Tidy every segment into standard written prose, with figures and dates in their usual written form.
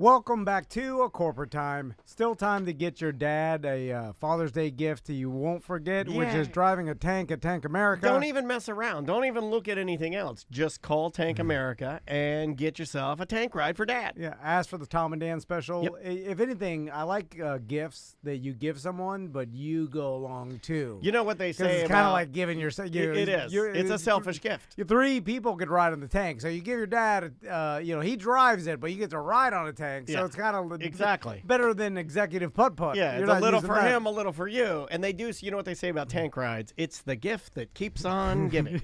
Welcome back to A Corporate Time. Still time to get your dad a Father's Day gift you won't forget, which is driving a tank at Tank America. Don't even mess around. Don't even look at anything else. Just call Tank America and get yourself a tank ride for Dad. Yeah, ask for the Tom and Dan special. Yep. If anything, I like gifts that you give someone, but you go along too. You know what they say it's kind of like giving your. It is. It's a selfish gift. Three people could ride on the tank, so you give your dad. He drives it, but you get to ride on a tank. So it's kind of exactly better than executive putt-putt. Yeah, it's a little for him, a little for you. And they do, you know what they say about tank rides? It's the gift that keeps on giving.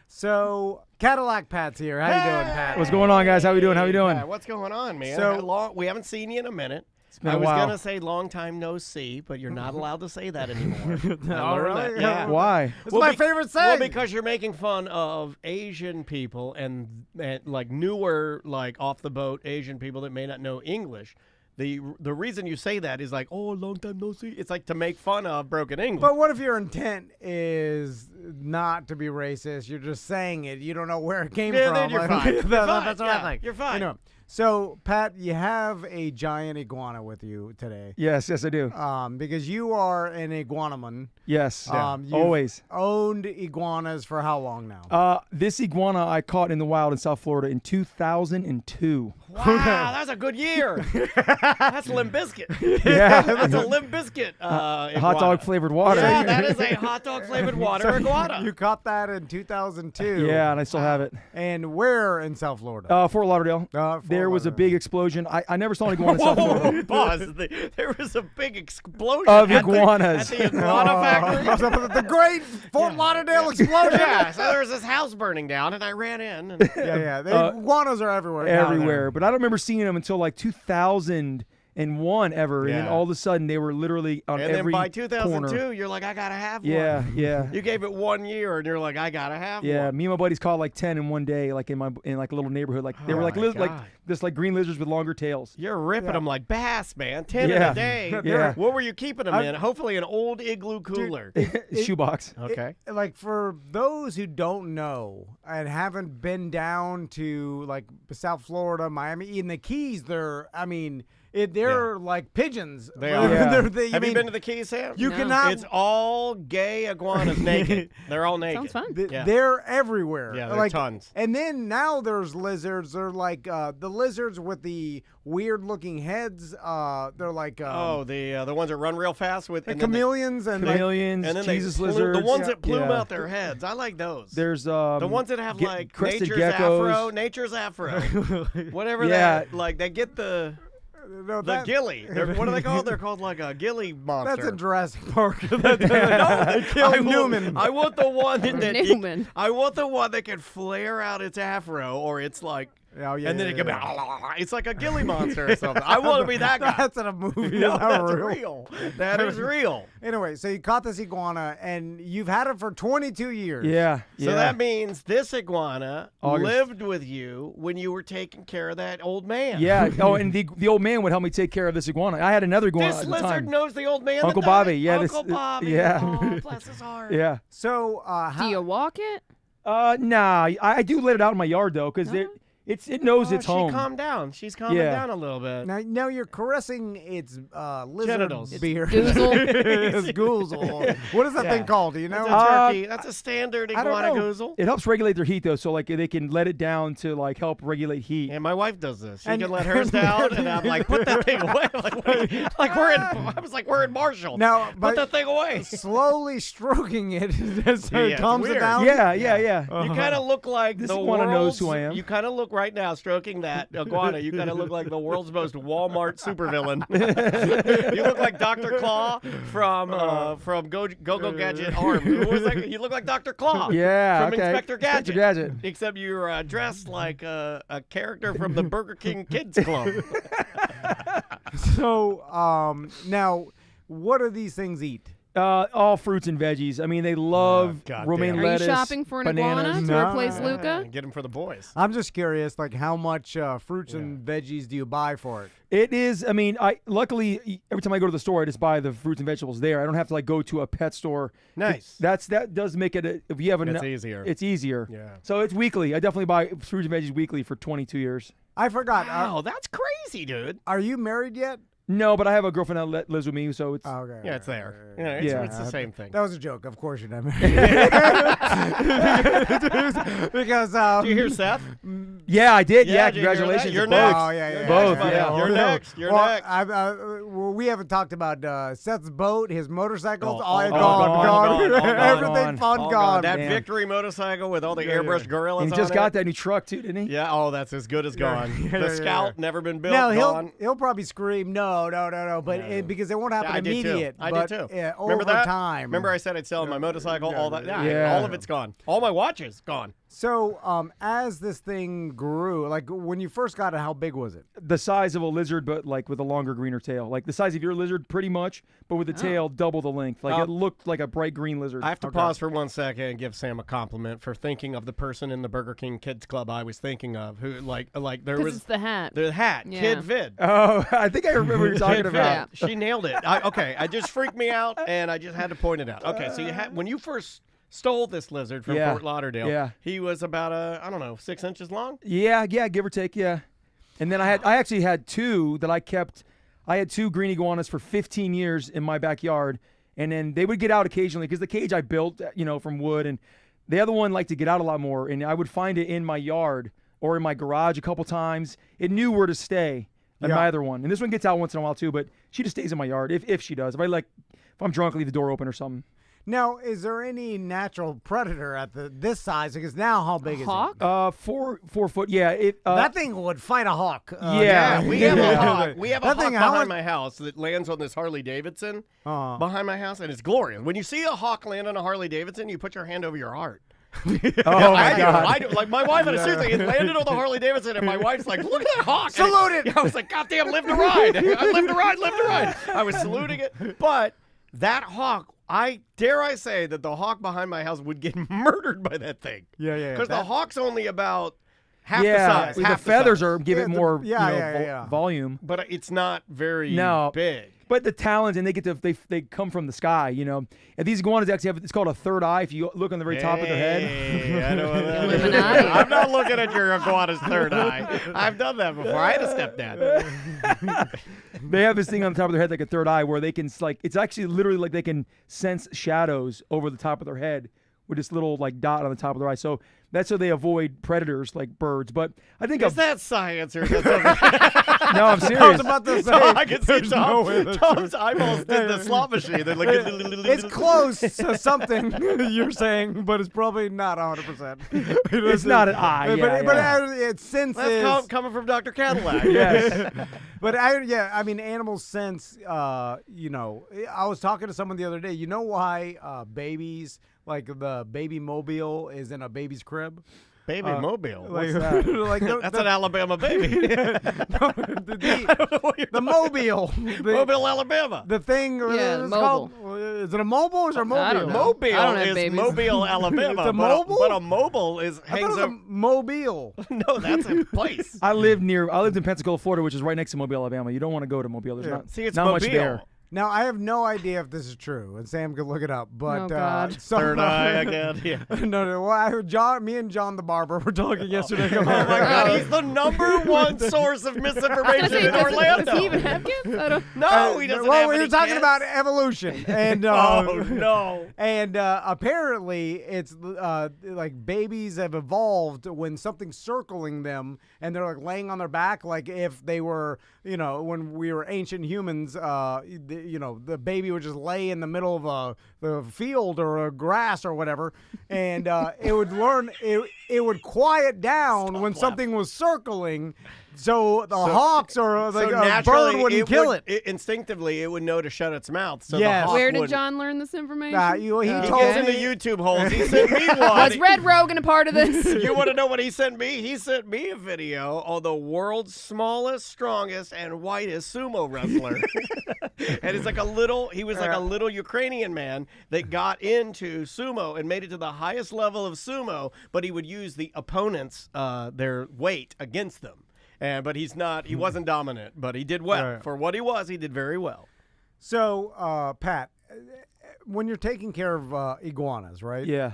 So, Cadillac Pat's here. How you doing, Pat? What's going on, guys? How we doing? How we doing? Yeah, what's going on, man? So, we haven't seen you in a minute. I was going to say long time no see, but you're not allowed to say that anymore. Oh, really? Yeah. Why? It's my favorite saying. Well, because you're making fun of Asian people and like newer, like off the boat Asian people that may not know English. The reason you say that is like, oh, long time no see. It's like to make fun of broken English. But what if your intent is not to be racist? You're just saying it. You don't know where it came from. Then you're fine. That's what I think. You're fine. So, Pat, you have a giant iguana with you today. Yes, I do. Because you are an iguanaman. Yes, You've always. Owned iguanas for how long now? This iguana I caught in the wild in South Florida in 2002. Wow, that's a good year. That's Limp Bizkit. Yeah. That's a Limp Bizkit Hot dog flavored water. Yeah, that is a hot dog flavored water iguana. You caught that in 2002. Yeah, and I still have it. And where in South Florida? Fort Lauderdale. There was a big explosion. I never saw an iguana in South Florida. Pause. There was a big explosion of at iguanas. The iguana factory. The great Fort Lauderdale explosion. Yeah, so there was this house burning down, and I ran in. And The iguanas are everywhere. Everywhere. But I don't remember seeing them until like 2001 ever. And then all of a sudden, they were literally on every corner. And then by 2002, you're like, I got to have one. Yeah. You gave it 1 year, and you're like, I got to have one. Yeah, me and my buddies caught like 10 in one day, like in like a little neighborhood. Like they were like this like green lizards with longer tails. You're ripping them like bass, man. 10 in a day. Yeah. What were you keeping them in? Hopefully an old igloo cooler. Shoebox. Okay. Like for those who don't know and haven't been down to like South Florida, Miami, in the Keys, they're like pigeons. They are. Yeah. Have you been to the Keys, Sam? You cannot. It's all gay iguanas naked. They're all naked. Sounds fun. They're everywhere. Yeah, there are tons. And then now there's lizards. They're like the lizards with the weird-looking heads. They're like the ones that run real fast with chameleons and chameleons, and then Jesus the lizards. ones that plume out their heads. I like those. There's the ones that have like crested nature's geckos. Nature's afro, whatever Yeah. that. Like they get the that, gilly. What are they called? They're called like a gilly monster. That's in Jurassic Park. Newman. I want the one Newman. I want the one that can flare out its afro, or it's like. And then it can be, it's like a gilly monster or something. I want to be that guy. That's in a movie. No, that's real. That is real. Anyway, so you caught this iguana, and you've had it for 22 years. Yeah. So that means this iguana August. lived with you when you were taking care of that old man. Yeah. Oh, and the old man would help me take care of this iguana. I had another iguana This at the lizard time. knows the old man. Uncle that Bobby. died? Yeah. Uncle Bobby. Yeah. Oh, bless his heart. Yeah. So, Do you walk it? Nah. I do let it out in my yard though, because it knows its home. She calmed down. She's calming down a little bit. now you're caressing its lizard Genitals. beard. Goozle. It's goozle. What is that thing called? Do you know? That's a turkey. That's a standard I don't iguana know. goozle. It helps regulate their heat though, so like they can let it down to like help regulate heat. And my wife does this. She can let hers down, and I'm like, put that thing away. We're in Marshall. Now, put that thing away. Slowly stroking it as it calms it weird. down. Yeah. You kind of look like This the iguana knows world's. who I am. You kind of look right now stroking that iguana. You kind of look like the world's most Walmart supervillain. You look like Dr. Claw from Go Gadget Arm. You look like Dr. Claw. Yeah. From okay. Inspector Gadget. Inspector Gadget. Except you're dressed like a character from the Burger King Kids Club. So, now, what do these things eat? All fruits and veggies. I mean, they love goddamn. romaine Are lettuce. you shopping for an bananas. iguana to No. replace Luca? Get them for the boys. I'm just curious, like how much fruits and veggies do you buy for it? It is. I mean, luckily every time I go to the store, I just buy the fruits and vegetables there. I don't have to like go to a pet store. Nice. That does make it. If you have It's easier. It's easier. Yeah. So it's weekly. I definitely buy fruits and veggies weekly for 22 years. I forgot. Wow, that's crazy, dude. Are you married yet? No, but I have a girlfriend that lives with me, so it's. Oh, okay. Yeah, it's there. Yeah. Yeah, it's the same thing. That was a joke. Of course you're not married. Because Did you hear Seth? Yeah, I did. Yeah, Yeah, did you hear that? congratulations. You're to both. next. Oh, yeah. Both, buddy. yeah. You're next. You're well, next. Well, we haven't talked about Seth's boat, his motorcycles. Oh, all all gone. gone. Everything fun All gone. That Damn. victory motorcycle with all the Yeah, airbrush yeah. gorillas And he on just it. got that new truck too, didn't he? Yeah, oh, that's as good as gone. The Scout, never been built, No, gone. he'll probably scream no, but No. because it won't happen Yeah, I did immediate. too. I but, did too. Yeah, Remember over that? time. Remember I said I'd sell my motorcycle, all that? Yeah. All of it's gone. All my watches, gone. So, as this thing grew, like when you first got it, how big was it? The size of a lizard, but like with a longer, greener tail. Like the size of your lizard, pretty much, but with the tail double the length. Like it looked like a bright green lizard. I have to pause for 1 second and give Sam a compliment for thinking of the person in the Burger King Kids Club I was thinking of, who like there Because was it's the hat. the hat, Yeah. Kid Vid. Oh, I think I remember what you're talking Kid about. Vid. She nailed it. I just freaked me out, and I just had to point it out. Okay, so you had when you first stole this lizard from Yeah. Fort Lauderdale. Yeah. He was about I don't know, 6 inches long. Yeah, give or take, yeah. And then I actually had two that I kept. I had two green iguanas for 15 years in my backyard, and then they would get out occasionally because the cage I built, from wood, and the other one liked to get out a lot more, and I would find it in my yard or in my garage a couple times. It knew where to stay. And my other one, and this one gets out once in a while too, but she just stays in my yard if she does. If I'm drunk, I leave the door open or something. Now, is there any natural predator at this size? Because now, how big Hawk? is it? 4 foot. Yeah. That thing would fight a hawk. Yeah. We have a hawk. We have a That hawk thing, how behind much- my house that lands on this Harley Davidson Uh-huh. behind my house, and it's glorious. When you see a hawk land on a Harley Davidson, you put your hand over your heart. Oh my God. I do. Like my wife had a seriously, it landed on the Harley Davidson, and my wife's like, "Look at that hawk!" Salute it. Yeah, I was like, "God damn, live to ride! I live to ride, live to ride!" I was saluting it, but that hawk. I say that the hawk behind my house would get murdered by that thing. Yeah. Because the hawk's only about half Yeah, the size. the half feathers the size. are give Yeah, it more yeah. volume. But it's not very No. big. But the talons, and they come from the sky, And these iguanas actually have, it's called a third eye. If you look on the very top of their head. Hey, I know what that is. Illuminati. I'm not looking at your iguana's third eye. I've done that before. I had a stepdad. They have this thing on the top of their head like a third eye where they can, it's actually literally like they can sense shadows over the top of their head with this little dot on the top of their eye. So that's so they avoid predators like birds. But I think Is that science or is that something? no, I'm I was serious. about to say. I can see there's no way that's Tom's eyeballs did the slot machine. They're like, It's close to something you're saying, but it's probably not 100%. It's not an eye. But it senses. That's coming from Dr. Cadillac. Yes. But I mean, animals sense. I was talking to someone the other day. You know why babies, like the baby mobile, is in a baby's crib? Baby mobile. Like, that? like That's an Alabama baby. the mobile. Mobile, Alabama. The thing. Yeah, it's mobile. called- is it a mobile or is it a mobile? I don't know. Mobile I don't have is babies. Mobile, Alabama. It's a but mobile? But a mobile is I thought hangs it was up. a mobile. No, that's a place. I lived in Pensacola, Florida, which is right next to Mobile, Alabama. You don't want to go to Mobile. There's not, See, it's not Mobile. much there. Now, I have no idea if this is true, and Sam could look it up. But Oh, God. Third eye again. Yeah. no. Well, me and John the barber were talking yesterday. Oh my God, he's the #1 source of misinformation in Does Orlando. he even have kids? I don't. No, he doesn't well, have we any were talking kids. about evolution, and Oh no. and apparently it's like babies have evolved when something's circling them, and they're like laying on their back, like if they were, when we were ancient humans, the baby would just lay in the middle of the field or a grass or whatever, and it would learn, it would quiet down when something was circling. So the hawks are like So a naturally, bird wouldn't kill it. Instinctively, it would know to shut its mouth. So Yes. the hawk Where did would. John learn this information? He He told gets in the me. YouTube holes. He sent me one. Was Red Rogan a part of this? You want to know what he sent me? He sent me a video on the world's smallest, strongest, and whitest sumo wrestler. And it's like he was like a little Ukrainian man that got into sumo and made it to the highest level of sumo, but he would use the opponents, their weight against them. But he wasn't dominant, but he did well. Right. For what he was, he did very well. So, Pat, when you're taking care of iguanas, right? Yeah.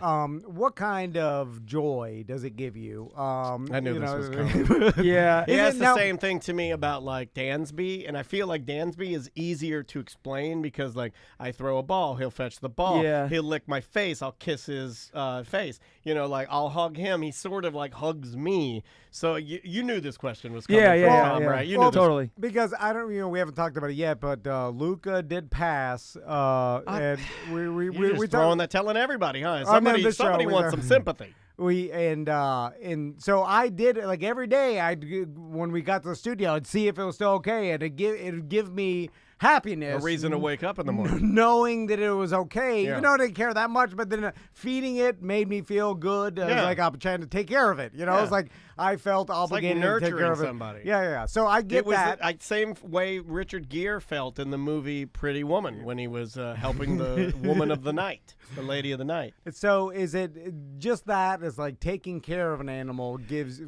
What kind of joy does it give you? I knew you this know, was coming. Yeah. He Is has it the now- same thing to me about like Dansby, and I feel like Dansby is easier to explain because like I throw a ball, he'll fetch the ball, Yeah. he'll lick my face, I'll kiss his face. You know, like I'll hug him, he sort of like hugs me. So you knew this question was coming from Tom, yeah. right? You Well, knew this. Totally. Because I don't, we haven't talked about it yet, but Luca did pass, and You're we just telling everybody, huh? On the show, Somebody we wants know. some sympathy. and so I did like every day. When we got to the studio, I'd see if it was still okay, and it'd give me happiness, A reason to wake up in the morning. knowing that it was okay. Yeah. Even though I didn't care that much, but then feeding it made me feel good. It was Yeah. like I'm trying to take care of it. You know, it's Yeah. like I felt like obligated to take nurturing care of it. somebody. Yeah. So I get It was that. the same way Richard Gere felt in the movie Pretty Woman when he was helping the woman of the night, the lady of the night. So is it just that? Is like taking care of an animal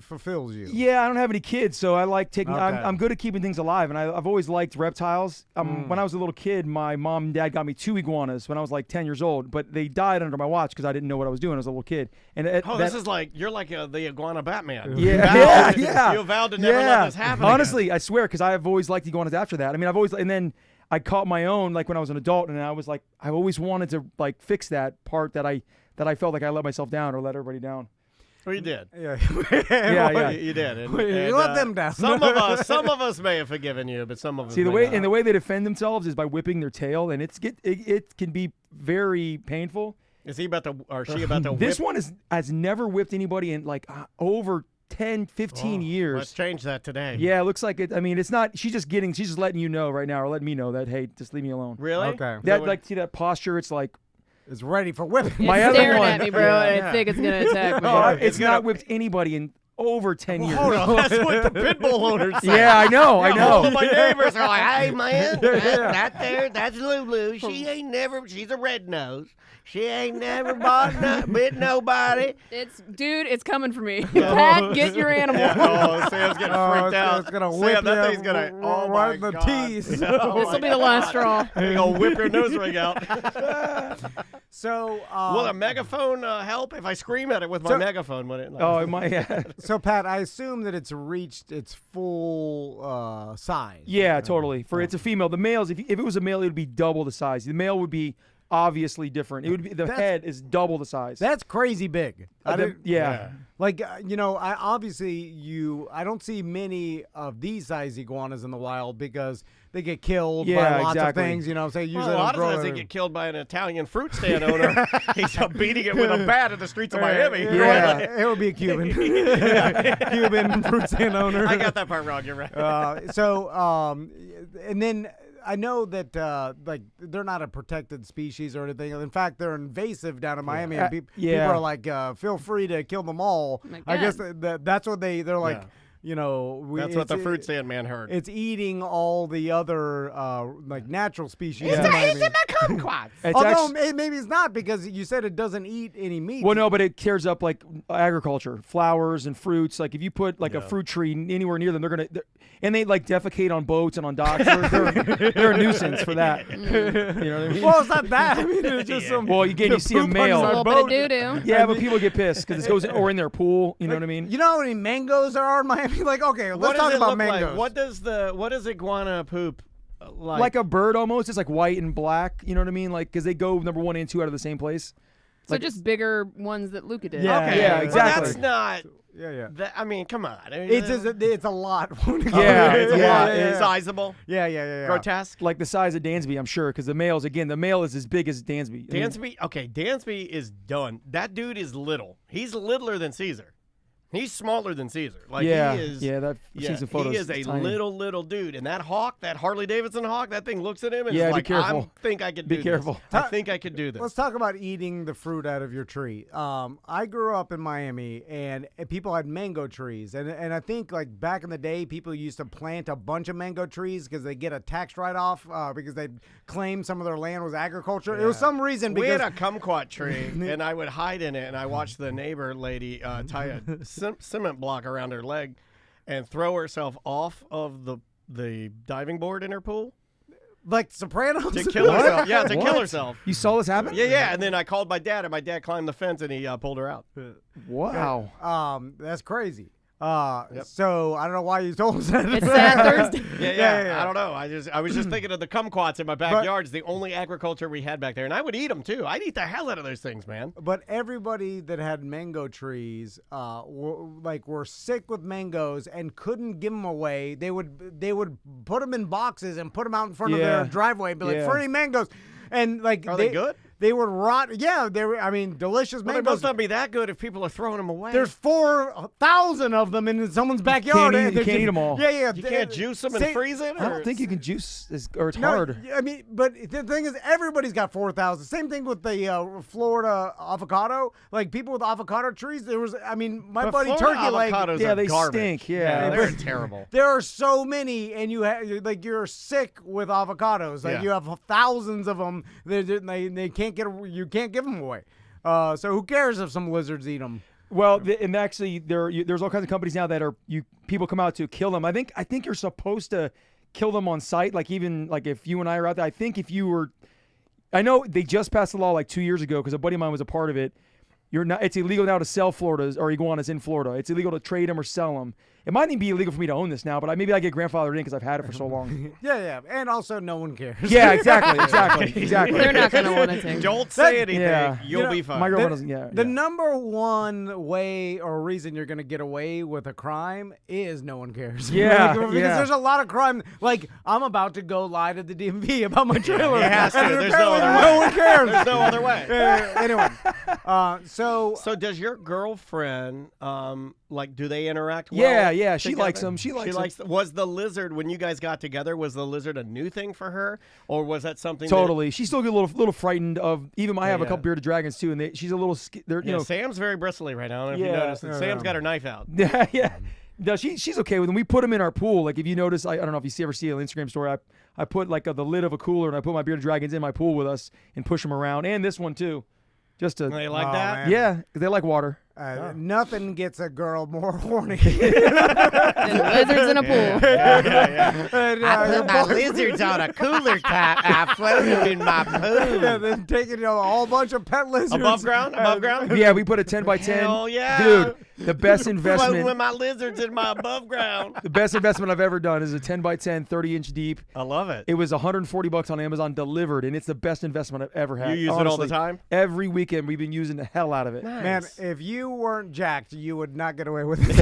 fulfills you? Yeah, I don't have any kids, so I like taking. Okay. I'm good at keeping things alive, and I've always liked reptiles. When I was a little kid, my mom and dad got me 2 iguanas when I was like 10 years old, but they died under my watch because I didn't know what I was doing. I was a little kid, and This is like you're like the Iguana Batman. Yeah, You yeah. You vowed to never let this happen. Honestly, I swear, because I've always liked iguanas after that. I mean, and then I caught my own like when I was an adult, and I was like, I always wanted to like fix that part that I felt like I let myself down or let everybody down. Well, you did. Yeah. Yeah. You did. And, You let them down. Some of us may have forgiven you, but some of us See, the may way not. they defend themselves is by whipping their tail, and it can be very painful. Is he about to, or she about to This whip? one has never whipped anybody in like over 10, 15 years. Let's change that today. Yeah, it looks like it. I mean, it's not. She's just letting you know right now, or letting me know that hey, just leave me alone. Really? Okay. That like see that posture. It's like Is ready for whipping. My It's other staring one- at me, bro, and Yeah. I think it's gonna attack me. it's not whipped anybody in over 10 years. Hold on, that's what the pit bull owners say. Yeah, I know. All of my neighbors are like, hey, man, Yeah. that there, that's Lulu. She's a red nose. She ain't never bit nobody. It's coming for me. Pat, get your animal. Oh, Sam's getting freaked out. It's gonna Sam, whip that you thing's gonna, oh right my in the God. teeth. Oh This my will be the last straw. You're gonna whip your nose ring out. So, Will a megaphone help if I scream at it with my megaphone? Would it? Like, Oh, it might. Yeah. so Pat, I assume that it's reached its full size. Yeah, totally. For it's a female. The males, if it was a male, it would be double the size. The male would be obviously different. It would be head is double the size. That's crazy big. Yeah. Like, I don't see many of these size iguanas in the wild because they get killed by Yeah, lots exactly. of things. You know what I'm saying? Well, Usually a lot they don't of times grow they get killed by an Italian fruit stand owner. He's beating it with a bat in the streets of Miami. Yeah. It would be a Cuban. Cuban fruit stand owner. I got that part wrong. You're right. And then I know that like they're not a protected species or anything. In fact, they're invasive down in Miami. And people yeah. are like, feel free to kill them all. My I guess God. that's what they're like. Yeah. You know, That's what the fruit stand man heard. It's eating all the other like natural species. It's in Miami. kumquats. It's Although actu- maybe it's not because you said it doesn't eat any meat. well, no, but it tears up like agriculture, flowers and fruits. Like if you put like a fruit tree anywhere near them, and they like defecate on boats and on docks. They're a nuisance for that. You know what I mean? Well, it's not that. I mean, it's just some. Well, again, you see a poop on male. A our little bit boat. of doo-doo. Yeah, but people get pissed because it goes or in their pool. You know what I mean? You know how many mangoes there are in Miami? Like, okay, What let's does talk it about look mangoes. like? What does iguana poop like? Like a bird almost. It's like white and black. You know what I mean? Like because they go number 1 and 2 out of the same place. So Like- just bigger ones that Luca did. Yeah, Okay. yeah, Well, exactly. that's not. Yeah. I mean, come on. I mean, It's a lot. Yeah, it's a lot. Yeah. sizable, Yeah. grotesque. Like the size of Dansby, I'm sure, because the male is as big as Dansby. I mean, Dansby is done. That dude is little. He's littler than Caesar. He's smaller than Caesar. Like yeah, he is. yeah. I've seen some photos. He is a It's tiny. little dude, and that hawk, that Harley Davidson hawk, that thing looks at him and Yeah, is be like, careful. I think I could do Be careful. this. I think I could do this. Let's talk about eating the fruit out of your tree. I grew up in Miami, and people had mango trees, and I think like back in the day, people used to plant a bunch of mango trees because they get a tax write-off because they claim some of their land was agriculture. It was some reason We because had a kumquat tree, and I would hide in it, and I watched the neighbor lady tie a cement block around her leg and throw herself off of the diving board in her pool like Sopranos to kill herself. Yeah, to What? kill herself. You saw this happen? Yeah. And then I called my dad, and my dad climbed the fence, and he pulled her out. Wow. That's crazy. So I don't know why you told us that. It's Sad Thursday. Yeah. I don't know. I was just thinking of the kumquats in my backyard. It's the only agriculture we had back there, and I would eat them too. I'd eat the hell out of those things, man. But everybody that had mango trees, were sick with mangoes and couldn't give them away. They would put them in boxes and put them out in front of their driveway and be like, "For any mangoes," and like Are they good? They would rot. Yeah, they were. I mean, delicious Well, they mangoes. must not be that good if people are throwing them away. There's 4,000 of them in someone's backyard. You can't eat them all. Yeah. You can't juice them and freeze it? I don't think you can juice, or it's hard. I mean, but the thing is, everybody's got 4,000. Same thing with the Florida avocado. Like people with avocado trees, there was. I mean, my buddy Florida Turkey, like, avocados Yeah, are they garbage. stink. Yeah, they're terrible. there are so many, and you're sick with avocados. Like Yeah. you have thousands of them. They can't get. You can't give them away. So who cares if some lizards eat them? Well, and actually, there's all kinds of companies now that people come out to kill them. I think you're supposed to kill them on site. Like even like if you and I are out there, I think if you were, I know they just passed a law like 2 years ago because a buddy of mine was a part of it. It's illegal now to sell Floridas or iguanas in Florida. It's illegal to trade them or sell them. It might even be illegal for me to own this now, but maybe I get grandfathered in because I've had it for so long. Yeah, and also no one cares. Yeah, exactly. They're not going to want to take. Don't say anything. yeah. You'll be fine. My girlfriend doesn't. Yeah. The number one way or reason you're going to get away with a crime is no one cares. Yeah, because yeah. there's a lot of crime. Like, I'm about to go lie to the DMV about my trailer. He has to. and There's no apparently other way. no one cares. There's no other way. Anyway, So does your girlfriend do they interact well? Yeah. She together? likes them. She likes them. Was the lizard when you guys got together? Was the lizard a new thing for her, or was that something? Totally. She's still a little frightened of. Even I have a yeah. couple bearded dragons too, and she's a little. Sam's very bristly right now. I don't know if you Yeah. noticed. Sam's got her knife out. Yeah. No, she's okay with them. We put them in our pool. Like if you notice, I don't know if you ever see an Instagram story. I put like the lid of a cooler and I put my bearded dragons in my pool with us and push them around, and this one too, just to. They like Oh, that. man. Yeah, 'cause they like water. Nothing gets a girl more horny. And lizards in a pool. And, my lizards on a cooler top. I floated in my pool. yeah, then taking a whole bunch of pet lizards. Above ground? Above ground? Yeah, we put a 10 by 10. Hell yeah. Dude, the best Floating investment. with my lizards in my above ground. The best investment I've ever done is a 10 by 10, 30-inch deep. I love it. It was $140 on Amazon delivered, and it's the best investment I've ever had. You use it all the Honestly, time? Every weekend we've been using the hell out of it. Nice. Man, if you weren't jacked, you would not get away with it.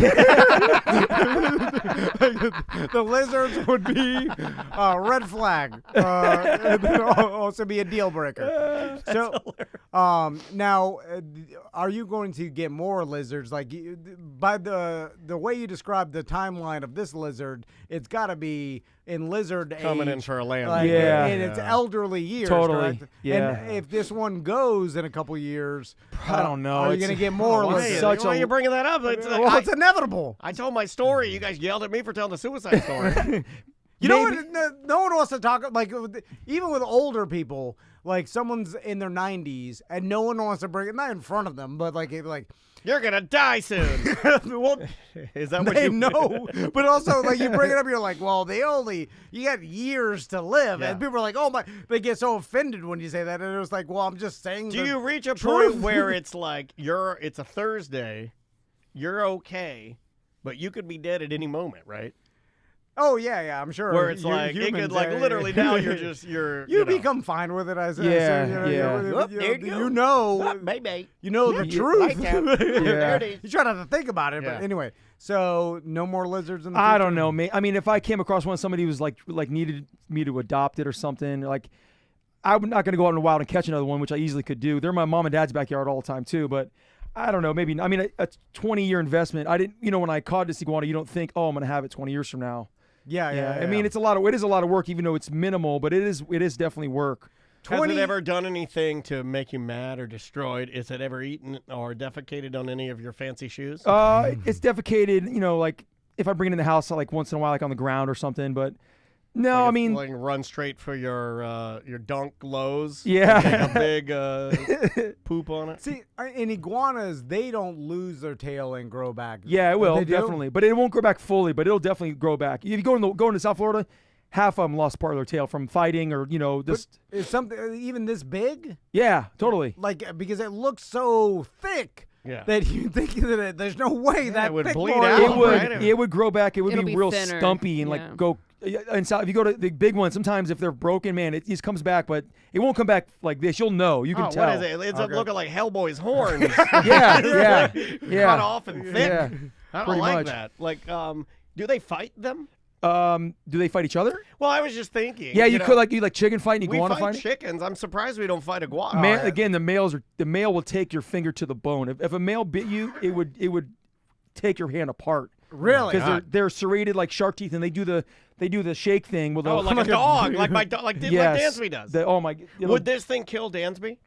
The lizards would be a red flag. It would also be a deal breaker. So, now, are you going to get more lizards? Like, by the way you described the timeline of this lizard, it's got to be in lizard Coming age, in for a land. like, Yeah. in its elderly years. Totally. Correct? Yeah. And if this one goes in a couple years, I don't know. Are you It's- going to get more Why, lizards? such why are a- you bringing that up? It's like, Well, it's inevitable. I told my story. You guys yelled at me for telling the suicide story. You know Maybe- what? No one wants to talk, like, even with older people, like someone's in their 90s and no one wants to bring it, not in front of them, but like You're going to die soon. well, Is that what they you know. But also, like, you bring it up, you're like, well, you got years to live. Yeah. And people are like, oh my, they get so offended when you say that. And it was like, well, I'm just saying. Do the you reach a truth. point where it's like it's a Thursday, you're okay, but you could be dead at any moment, right? Oh, yeah, I'm sure. Where it's You- like, it humans, could, like, literally now you're You know. become fine with it, as Yeah, you know, yeah. Whoop, there you go. you know, Maybe. you know the Yeah. truth. Right there. There it is. You try not to think about it, Yeah. but anyway. So no more lizards in the I future? don't know, mate. I mean, if I came across one, somebody was like needed me to adopt it or something, like I'm not going to go out in the wild and catch another one, which I easily could do. They're in my mom and dad's backyard all the time too, but I don't know. Maybe I mean a 20-year investment. I didn't. You know, when I caught this iguana, you don't think, oh, I'm gonna have it 20 years from now. Yeah. I mean, it's a lot of. It is a lot of work, even though it's minimal. But it is definitely work. Has it ever done anything to make you mad or destroyed? Is it ever eaten or defecated on any of your fancy shoes? It's defecated. You know, like if I bring it in the house, like once in a while, like on the ground or something. But no, like I mean, like run straight for your dunk lows. Yeah. Take a big poop on it. See, in iguanas, they don't lose their tail and grow back. Yeah, it will They do? definitely, but it won't grow back fully. But it'll definitely grow back. If you go into South Florida, half of them lost part of their tail from fighting or just. But is something even this big? Yeah, totally. Like because it looks so thick. Yeah. That you think that there's no way that it would thick bleed boy- out. It would. right? It would grow back. It would It'll be be real thinner, stumpy and yeah. like go. And so if you go to the big ones, sometimes if they're broken, man, it just comes back, but it won't come back like this. You'll know. You can tell. What is it? It ends up looking like Hellboy's horns. Yeah. Cut off and thick. Yeah. I don't pretty like much. that. Like, do they fight them? Do they fight each other? Well, I was just thinking. Yeah, you know, could like chicken fighting, we iguana fight fighting. chickens. I'm surprised we don't fight iguana. Again, the male will take your finger to the bone. If a male bit you, it would take your hand apart. Really? Because they're serrated like shark teeth, and they do the shake thing with like a dog, like my dog, like yes, Dansby does. Would this thing kill Dansby?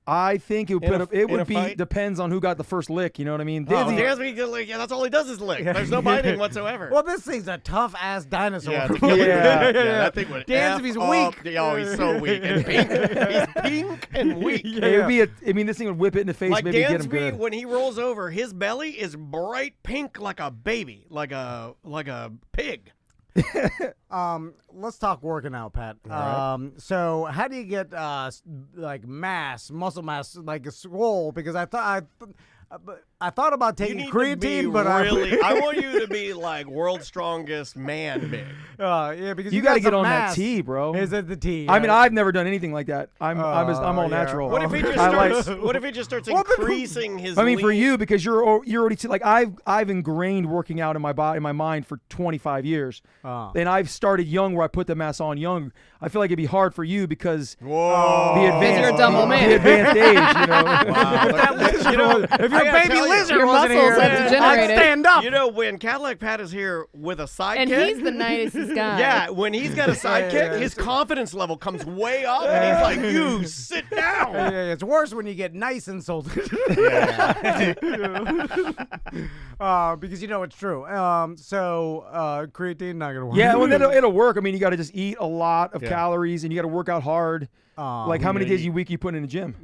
I think it In a- would. It in a would be fight? depends on who got the first lick. You know what I mean? Dansby, that's all he does is lick. There's no biting whatsoever. Well, this thing's a tough ass dinosaur. Yeah, Yeah. that thing would. Dansby's F weak. up. Oh, he's so weak and pink. He's pink and weak. It would be. I mean, this thing would whip it in the face. Like maybe get him Dansby, good. when he rolls over, his belly is bright pink like a baby, like a pig. Let's talk working out, Pat. So how do you get like muscle mass, like a swole? Because I thought about You taking need creatine, to be but I want you to be like world's strongest man big. yeah, because You got got to get some on mass. that tea, bro. Is it the tea? I mean, I've never done anything like that. I'm all yeah. natural. What if he just I starts? What if he just starts Well, but- increasing his? I mean, for lean- you, because you're already like I've ingrained working out in my body, in my mind for 25 years, and I've started young where I put the mass on young. I feel like it'd be hard for you because Whoa. the advanced, you're a double man. the advanced age, you know. You know, if your I gotta baby tell you, lizard Your wasn't muscles here, have I'd degenerated. stand up. You know, when Cadillac Pat is here with a sidekick, And he's the nicest guy. yeah, when he's got a sidekick, his confidence level comes way up, and he's like, "You sit down." Yeah, it's worse when you get nice insulted. Because you know it's true. So creatine not gonna work. Yeah, well, then it'll work. I mean, you got to just eat a lot of Yeah. calories, and you got to work out hard. Like how many days a week you put in the gym?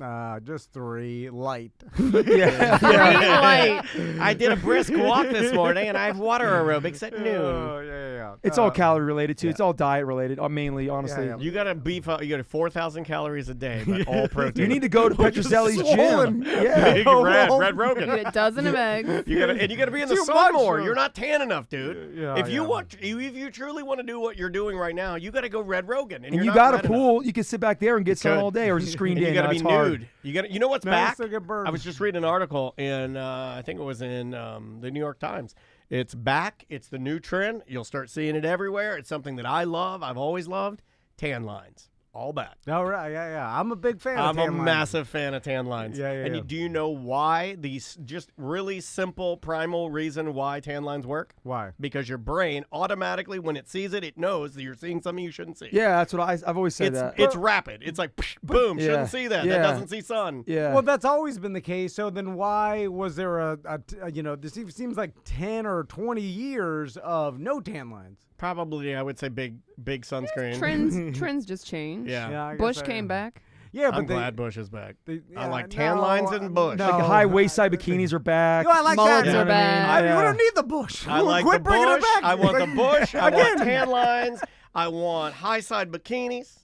Just 3 light. Yeah. Green light. I did a brisk walk this morning, and I have water aerobics at noon. Yeah. It's all calorie related too. It's all diet related, mainly, honestly. yeah. You gotta beef up. You got 4,000 calories a day, but all protein. You need to go to Petrozelli's swollen. gym. Yeah. Big Red You Rogan. get a dozen of eggs. You gotta be in the Too sun much, more. bro. You're not tan enough, dude. Yeah, if you yeah. if you truly want to do what you're doing right now, you gotta go Red Rogan. And you're you not got a red enough. pool. You can sit back there and get sun could. all day, or just screened And in. you gotta No, be it's hard. nude. You know what's No, back? still get burned. I was just reading an article in I think it was in the New York Times. It's back. It's the new trend. You'll start seeing it everywhere. It's something that I love. I've always loved. Tan lines. All back. All right, yeah. I'm a big fan of I'm a tan lines. massive fan of tan lines. Yeah, And yeah. do you know why? These just really simple primal reason why tan lines work? Why? Because your brain automatically, when it sees it, it knows that you're seeing something you shouldn't see. Yeah, that's what I've always said that. It's rapid. It's like, boom, Yeah. shouldn't see that. Yeah. That doesn't see sun. Yeah. Well, that's always been the case. So then why was there this seems like 10 or 20 years of no tan lines? Probably, I would say big sunscreen. Trends just changed. Yeah. I guess Bush I came am. back. Yeah, but I'm glad Bush is back. I like tan no, lines and Bush. no. Like high waist side bikinis are back. No, I like Mullets that. are back. We Yeah. don't need the bush. I like Quit the bringing bush. it back. I want the bush. I want Again. tan lines. I want high side bikinis.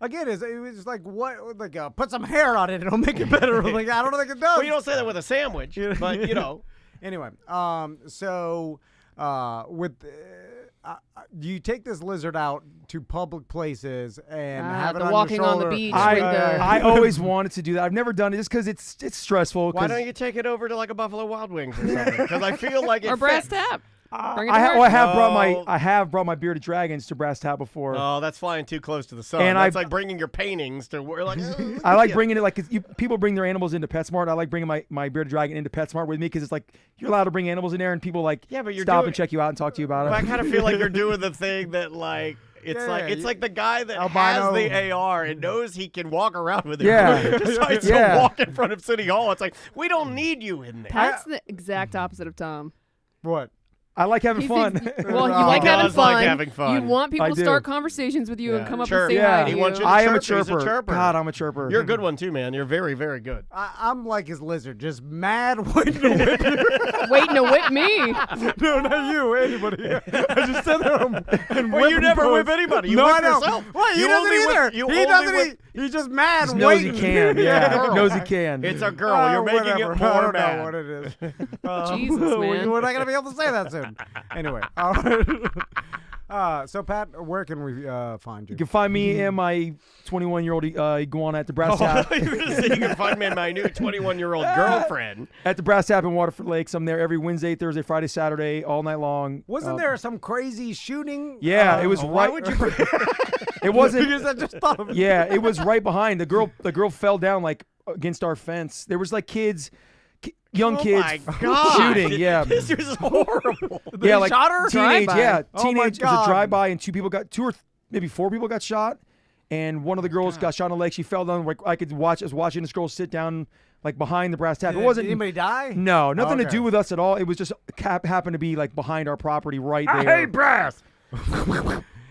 Again, it was like what? Like put some hair on it; it'll make it better. Like I don't think it does. Well, you don't say that with a sandwich, but you know. Anyway, so do you take this lizard out to public places and have it the on walking your on the shoulder? beach. I always wanted to do that. I've never done it just because it's stressful. Why don't you take it over to like a Buffalo Wild Wings or something? Because I feel like it Or Brass fits. Tap. Bring it to I have brought No. brought my bearded dragons to Brass Tap before. Oh, that's flying too close to the sun. And That's I- like bringing your paintings to where, like. Oh, I like yeah. bringing it like 'cause people bring their animals into PetSmart. I like bringing my bearded dragon into PetSmart with me because it's like you're allowed to bring animals in there and people like Yeah, but you're stop doing- and check you out and talk to you about But I it. kind of feel like you're doing the thing that like. It's Yeah, like you- the guy that Albino. has the AR and knows he can walk around with it. Yeah. Decides Yeah. to walk in front of City Hall. It's like we don't need you in there. Pat's the exact opposite of Tom. What? I like having He fun. thinks- well, you He like having does fun. like having fun. You want people I to do. start conversations with you and Yeah. come up Chirp. and say Yeah. hi to He you. wants you to I am a chirp. He's a chirper. chirper. God, I'm a chirper. You're a good one too, man. You're very, very good. I'm like his lizard, just mad waiting to whip you. Waiting to whip me. No, not you, anybody. I just sit there and Well, whip you him never both. whip anybody. You no, whip I know. yourself. What? He You doesn't only whip- either. you he only doesn't. whip- He's just mad Just knows he waiting. can. Yeah, Girl. knows he can. It's a girl. You're making whatever. it I more don't bad. know what it is. Jesus, man. We're not gonna be able to say that soon. Anyway, all right. So Pat, where can we find you? You can find me and my 21-year-old iguana at the Brass Tap. You were gonna say you can find me and my new 21-year-old girlfriend. At the Brass Tap in Waterford Lakes. I'm there every Wednesday, Thursday, Friday, Saturday, all night long. Wasn't there some crazy shooting? Yeah, it was Why right. would you? It wasn't. Because I just thought of it. Yeah, it was right behind. The girl fell down like against our fence. There was like young Oh kids my God. shooting. Yeah, This is horrible. yeah, like shot her? teenage. Drive-by. Yeah, Oh my teenage. It was God. a drive-by, and two or maybe four people got shot, and one of the girls got shot in the leg. She fell down. Like I was watching this girl sit down like behind the Brass Tap. It wasn't Did anybody die? No, nothing to Okay. do with us at all. It was just happened to be like behind our property right there. brass.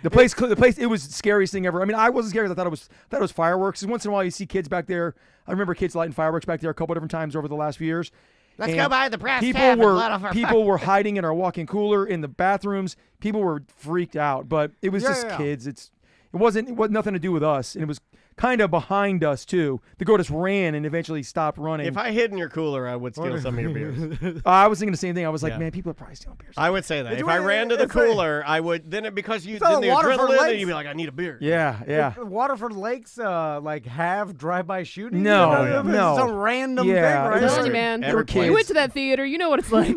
The place. It was the scariest thing ever. I mean, I wasn't scared. I thought it was fireworks. Once in a while, you see kids back there. I remember kids lighting fireworks back there a couple different times over the last few years. Let's And go by the brass people tab and were let off our people were hiding in our walk-in cooler in the bathrooms. People were freaked out, but it was just Yeah. kids. It wasn't nothing to do with us, and it was kind of behind us too. The girl just ran and eventually stopped running. If I hid in your cooler, I would steal some of your beers. I was thinking the same thing. I was like, Yeah. man, people are probably stealing beers. I would say that. It's If I weird, ran to the it's like- cooler, I would. Then because you all did the Waterford adrenaline, then Lakes. you'd be like, I need a beer. Yeah. Waterford Lakes, like have drive-by shooting. No, You know, no. Some random Yeah, thing, it right? I'm was- telling you, man. They were Every place. You kids. went to that theater. You know what it's like.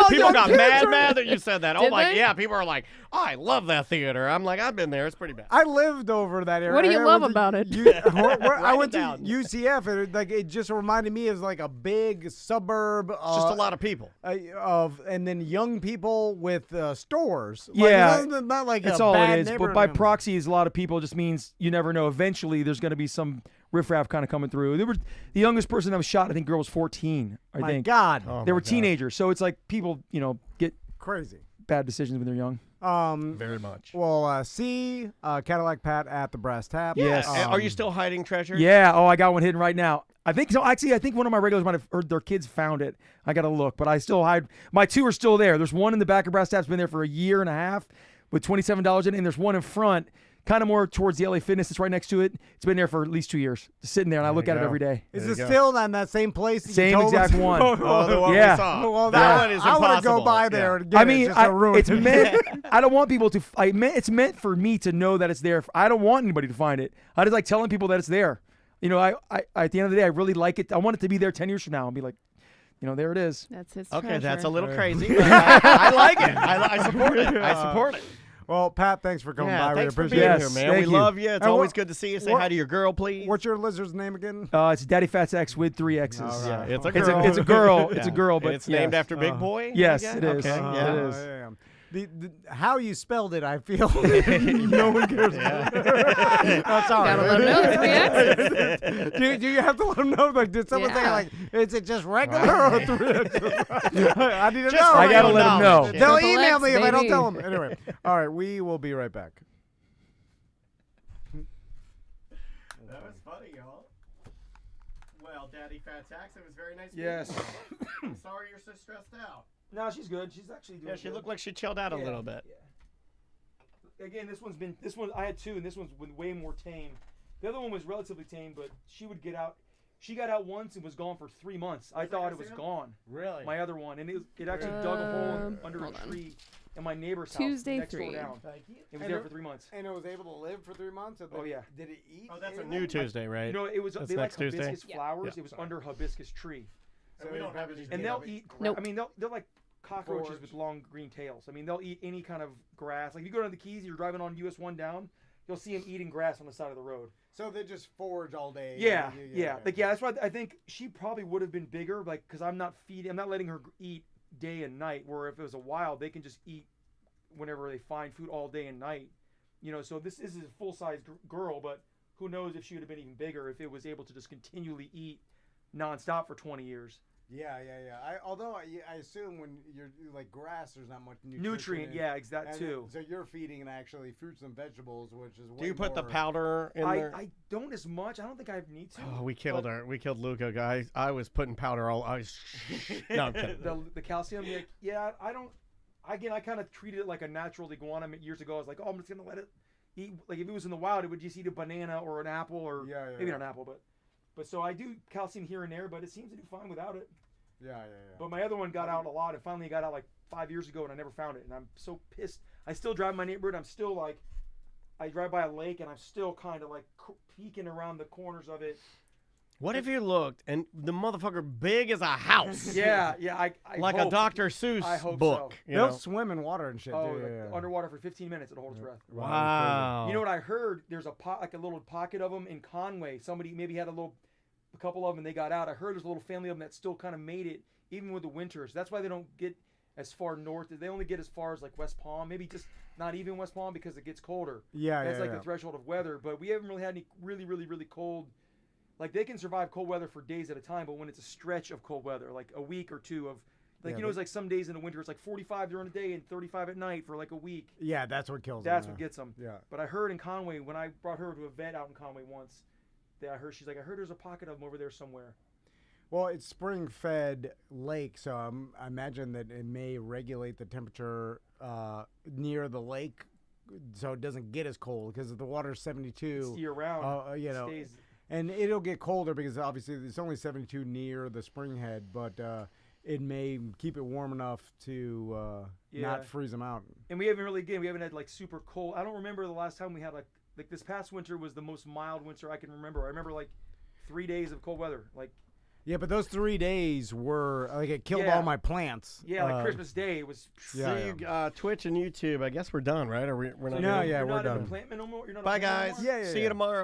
People got mad that you said that. Oh Did my, they? yeah. People are like, oh, I love that theater. I'm like, I've been there. It's pretty bad. I lived over that area. What do you I love went to about it? I Write went it to down. UCF, and it just reminded me of like a big suburb. It's just a lot of people. And then young people with stores. Yeah, like, not like That's a all bad it is. But neighborhood. by proxy, is a lot of people just means you never know. Eventually, there's going to be some riffraff kind of coming through. There were the youngest person that was shot. I think girl was 14. I My think God, Oh, they my were God. teenagers. So it's like people, get crazy. bad decisions when they're young. Very much. Well, see Cadillac Pat at the Brass Tap. Yes. Are you still hiding treasure? Yeah. Oh, I got one hidden right now. I think so. Actually, I think one of my regulars might have heard their kids found it. I got to look, but I still hide. My two are still there. There's one in the back of Brass Tap's been there for a year and a half with $27 in it, and there's one in front, kind of more towards the LA Fitness. It's right next to it. It's been there for at least 2 years, just sitting there, and I look you at it go. every day. Is There it you go. still on that same place? That you Same told us? exact one. Oh, the one Yeah. we saw. Well, that one is I impossible. want to go by there Yeah. and get I it mean, just to ruin it's it. meant. I don't want people to. It's meant for me to know that it's there. I don't want anybody to find it. I just like telling people that it's there. I at the end of the day, I really like it. I want it to be there 10 years from now and be like, there it is. That's his Okay, treasure. that's a little crazy. But I like it. I support it. I support it. Well, Pat, thanks for coming Yeah, by. thanks we for appreciate being it. Yes, here, man. We thank you. love you. It's And always what- good to see you. Say what- hi to your girl, please. What's your lizard's name again? It's Daddy Phatsaxxx with 3 X's. All Yeah, right. it's a It's girl. a girl. It's Yeah. a girl, but it's named yes. after Big Boy. Yes, I it guess? is. Okay, Uh-huh. yeah. It is. Yeah. The how you spelled it, I feel no one cares. That's all right. Gotta let him know the 3 X's. do you have to let them know? Like, did someone say Yeah. like, is it just regular or 3 X's? I need to Just know. for I gotta your let 'em knowledge. know. They'll Triple email X, me if I don't baby. tell them. Anyway, all right, we will be right back. That was funny, y'all. Well, Daddy Phatsaxxx, it was very nice. Yes. I'm sorry you're so stressed out. No, she's good. She's actually doing Yeah, she looked like she chilled out a little bit. Again, this one I had 2, and this one's been way more tame. The other one was relatively tame, but she would get out. She got out once and was gone for 3 months. I thought it was gone. Really? My other one, and it actually dug a hole under a hold on. tree in my neighbor's Tuesday house next door 3. down. Thank you. It was And there it- for 3 months. And it was able to live for 3 months. Oh, yeah. Did it eat? Oh, that's a anything? new Tuesday, right? It was That's they like next Tuesday? hibiscus flowers. Yeah, it was sorry. under hibiscus tree, So we don't have any. and they'll eat. Nope. I mean, they'll like cockroaches with long green tails. I mean, they'll eat any kind of grass. Like if you go to the Keys, you're driving on US 1 down, you'll see them eating grass on the side of the road. So they just forage all day. Yeah. Like that's why I think she probably would have been bigger. Like because I'm not letting her eat day and night. Where if it was a wild, they can just eat whenever they find food all day and night. You know, so this is a full-size girl, but who knows if she would have been even bigger if it was able to just continually eat nonstop for 20 years. Yeah. Although I assume when you're like grass, there's not much nutrient. Yeah, that too. So you're feeding actually fruits and vegetables, which is. Do you put the powder in there? I don't as much. I don't think I need to. Oh, we killed her. We killed Luca, guys. I was putting powder all. No, I'm kidding. The calcium. Yeah, I don't. Again, I kind of treated it like a natural iguana years ago. I was like, oh, I'm just gonna let it eat. Like if it was in the wild, it would just eat a banana or an apple or maybe not an apple, but so I do calcium here and there, but it seems to do fine without it. Yeah. But my other one got out a lot, and finally got out like 5 years ago, and I never found it, and I'm so pissed. I still drive my neighborhood. I'm still like, I drive by a lake, and I'm still kind of like peeking around the corners of it. What if you looked and the motherfucker big as a house? Yeah. I like hope. a Dr. Seuss I hope book. so. They'll swim in water and shit. Oh, too. like underwater for 15 minutes, it'll hold its breath. Wow. You know what I heard? There's like a little pocket of them in Conway. Somebody maybe had a couple of them, and they got out. I heard there's a little family of them that still kind of made it, even with the winters. That's why they don't get as far north. They only get as far as like West Palm, maybe just not even West Palm because it gets colder. That's like the threshold of weather. But we haven't really had any really, really, really cold. Like they can survive cold weather for days at a time, but when it's a stretch of cold weather, like a week or two of, like it's like some days in the winter it's like 45 during the day and 35 at night for like a week. Yeah, that's what kills them. That's what gets them. Yeah. But I heard in Conway when I brought her to a vet out in Conway once, that she's like, I heard there's a pocket of them over there somewhere. Well, it's spring-fed lake, so I imagine that it may regulate the temperature near the lake, so it doesn't get as cold. Because if the water's 72, it's year-round. Stays. And it'll get colder because obviously it's only 72 near the spring head, but it may keep it warm enough to not freeze them out. And we haven't had like super cold. I don't remember the last time we had like this past winter was the most mild winter I can remember. I remember like 3 days of cold weather. Like. Yeah, but those 3 days were like it killed all my plants. Yeah, like Christmas Day was. Twitch and YouTube. I guess we're done, right? Or we're not. No, you're we're not done. In the plant no more. You're not Bye, guys. Yeah. See you tomorrow.